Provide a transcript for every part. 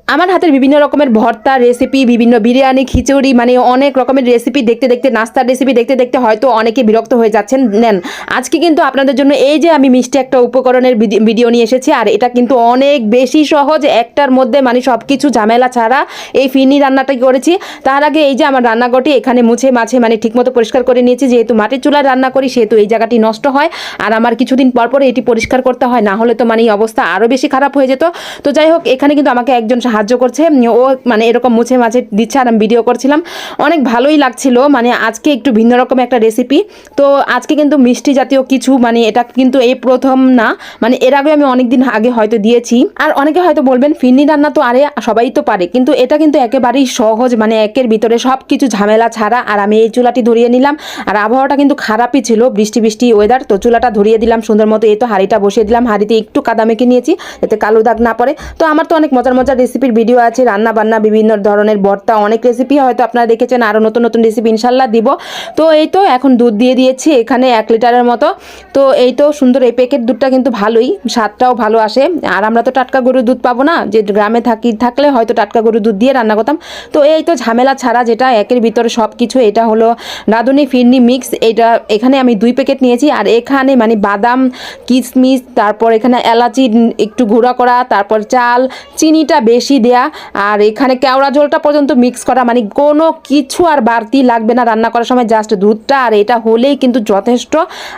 আমার হাতের বিভিন্ন রকমের ভর্তা রেসিপি, বিভিন্ন বিরিয়ানি, খিচুড়ি, মানে অনেক রকমের রেসিপি দেখতে দেখতে, নাস্তার রেসিপি দেখতে দেখতে হয়তো অনেকে বিরক্ত হয়ে যাচ্ছেন। নেন, আজকে কিন্তু আপনাদের জন্য এই যে আমি মিষ্টি একটা উপকরণের ভিডিও নিয়ে এসেছি, আর এটা কিন্তু অনেক বেশি সহজ, একটার মধ্যে মানে সব কিছু ঝামেলা ছাড়া এই ফিরনি রান্নাটা করেছি। তার আগে এই যে আমার রান্নাঘরটি এখানে মুছে মাছে মানে ঠিকমতো পরিষ্কার করে নিয়েছি, যেহেতু মাটির চুলায় রান্না করি সেহেতু এই জায়গাটি নষ্ট হয়, আর আমার কিছুদিন পর পর এটি পরিষ্কার করতে হয়, না হলে তো মানে অবস্থা আরও বেশি খারাপ হয়ে যেত। তো যাই হোক, এখানে কিন্তু আমাকে একজন সাহায্য করছে, ও মানে এরকম মুছে মাছে দিচ্ছে আর আমি ভিডিও করছিলাম, অনেক ভালোই লাগছিল। মানে আজকে একটু ভিন্ন রকম একটা রেসিপি। তো আজকে কিন্তু মিষ্টি জাতীয় কিছু, মানে এটা কিন্তু এই প্রথম না, মানে এর আগে আমি অনেকদিন আগে হয়তো দিয়েছি। আর অনেকে হয়তো বলবেন ফিরনি রান্না তো আরে সবাই তো পারে, কিন্তু এটা কিন্তু একেবারেই সহজ, মানে একের ভিতরে সব কিছু ঝামেলা ছাড়া। আর আমি এই চুলাটি ধরিয়ে নিলাম, আর আবহাওয়াটা কিন্তু খারাপই ছিল, বৃষ্টি বৃষ্টি ওয়েদার, তো চুলাটা ধরিয়ে দিলাম সুন্দর মতো। এই তো হাঁড়িটা বসিয়ে দিলাম, হাঁড়িতে একটু কাদা মেখে নিয়েছি যাতে কালো দাগ না পড়ে। তো আমার তো অনেক মজার মজার রেসিপির ভিডিও আছে, রান্না বান্না, বিভিন্ন ধরনের ভর্তা, অনেক রেসিপি হয়তো আপনারা দেখেছেন, আরও নতুন নতুন রেসিপি ইনশাল্লাহ দিব। তো এই তো এখন দুধ দিয়ে দিয়েছি এখানে 1 লিটারের মতো। তো এই তো সুন্দর, এই প্যাকেট দুধটা কিন্তু ভালোই, স্বাদটাও ভালো আসে। আর আমরা তো টাটকা গরুর দুধ পাবো না, যে গ্রামে থাকলে হয়তো টাটকা গরুর দুধ দিয়ে রান্না করতাম। তো এই তো ঝামেলা ছাড়া, যেটা একের ভিতরে সব কিছু, এটা হলো রাঁধুনি ফিরনি মিক্স। এটা এখানে আমি 2 প্যাকেট নিয়েছি, আর এখানে মানে বাদাম, কিশমিশ, তারপর এখানে এলাচি একটু গুঁড়া করা, তারপর চাল, চিনিটা বেশি দেয়া, আর এখানে কেওড়া জলটা পর্যন্ত মিক্স করা, মানে কোনো কিছু আর বাড়তি লাগবে না রান্না করার সময়, জাস্ট দুধটা আর এটা হলেই কিন্তু যথেষ্ট।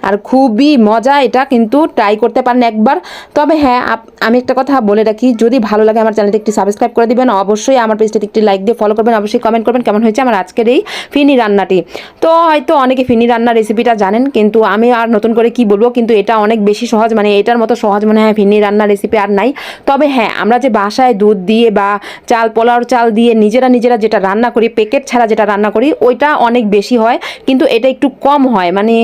আর খুবই মজা, এটা কিন্তু ট্রাই করতে পারেন একবার। তবে হ্যাঁ, আমি একটা কথা বলে রাখি, যদি ভালো লাগে আমার চ্যানেলটি একটি সাবস্ক্রাইব করে দিবেন, অবশ্যই আমার পেজটি একটি লাইক দিয়ে ফলো করবেন, অবশ্যই কমেন্ট করবেন কেমন হয়েছে আমার আজকের এই ফিরনি রান্নাটি। তো হয়তো অনেকে ফিরনি রান্নার রেসিপিটা জানেন, কিন্তু আমি আর নতুন করে কি বলবো, কিন্তু এটা অনেক বেশি সহজ, মানে এটার মতো সহজ মনে হয় ফিরনি রান্নার রেসিপি আর নাই। তবে হ্যাঁ, আমরা যে বাসায় দুধ দিয়ে বা পোলাওর চাল দিয়ে নিজেরা যেটা রান্না করি, প্যাকেট ছাড়া যেটা রান্না করি, ওইটা অনেক বেশি হয়, কিন্তু এটা একটু কম হয়। মানে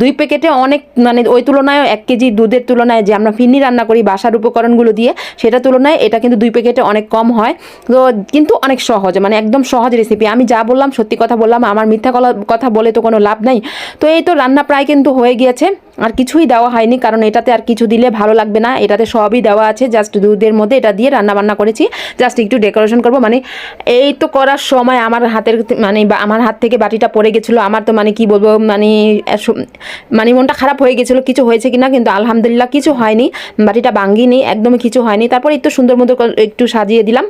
2 প্যাকেটে অনেক, মানে ওই তুলনায় 1 কেজি দুধের তুলনায় যে আমরা ফিরনি রান্না করি বাসার উপকরণগুলো দিয়ে, সেটা তুলনায় এটা কিন্তু 2 প্যাকেটে অনেক কম হয়। তো কিন্তু অনেক সহজ, মানে একদম সহজ রেসিপি। আমি যা বললাম সত্যি কথা বললাম, আমার মিথ্যা কথা বলে তো কোনো লাভ নাই। তো এই তো রান্না প্রায় কিন্তু হয়ে গিয়েছে, আর কিছুই দেওয়া হয়নি, কারণ এটাতে আর কিছু দিলে ভালো লাগবে না, এটাতে সবই দেওয়া আছে, জাস্ট দুধের মধ্যে এটা দিয়ে রান্না বান্না করেছি, জাস্ট একটু ডেকোরেশন করব। মানে এই তো করার সময় আমার হাতের, মানে আমার হাত থেকে বাটিটা পড়ে গেছিলো, আমার তো মানে কি বলবো, মানে মনটা খারাপ হয়ে গেছিলো কিছু হয়েছে কিনা, কিন্তু আলহামদুলিল্লাহ কিছু হয়নি, বাটিটা ভাঙিনি, একদমই কিছু হয়নি। তারপর একটু সুন্দর মতো একটু সাজিয়ে দিলাম।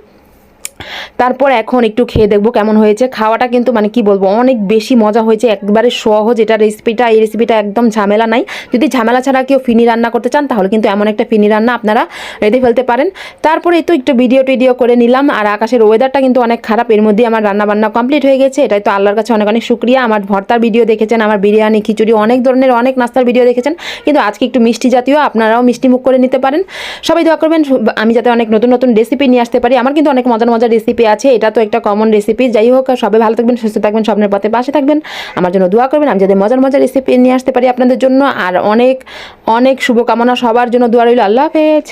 তারপর এখন একটু খেয়ে দেখবো কেমন হয়েছে। খাওয়াটা কিন্তু মানে কি বলবো, অনেক বেশি মজা হয়েছে, একবারে সহজ এটা রেসিপিটা, এই রেসিপিটা একদম ঝামেলা নাই। যদি ঝামেলা ছাড়া কেউ ফিরনি রান্না করতে চান, তাহলে কিন্তু এমন একটা ফিরনি রান্না আপনারা রেডি ফেলতে পারেন। তারপরে তো একটু ভিডিও করে নিলাম, আর আকাশের ওয়েদারটা কিন্তু অনেক খারাপ, এর মধ্যে আমার রান্না বান্না কমপ্লিট হয়ে গেছে, এটাই তো আল্লাহর কাছে অনেক অনেক শুক্রিয়া। আমার ভর্তার ভিডিও দেখেছেন, আমার বিরিয়ানি, খিচুড়ি, অনেক ধরনের অনেক নাস্তার ভিডিও দেখেছেন, কিন্তু আজকে একটু মিষ্টি জাতীয়, আপনারাও মিষ্টি মুখ করে নিতে পারেন। সবাই দোয়া করবেন আমি যাতে অনেক নতুন নতুন রেসিপি নিয়ে আসতে পারি। আমার কিন্তু অনেক মজার মজার রেসিপি আছে, এটা তো একটা কমন রেসিপি। যাই হোক, সবাই ভালো থাকবেন, সুস্থ থাকবেন, স্বপ্নের পথে পাশে থাকবেন, আমার জন্য দোয়া করবেন আমি যাতে মজার মজার রেসিপি নিয়ে আসতে পারি আপনাদের জন্য। আর অনেক অনেক শুভকামনা সবার জন্য, দোয়া রইল। আল্লাহ হাফেজ।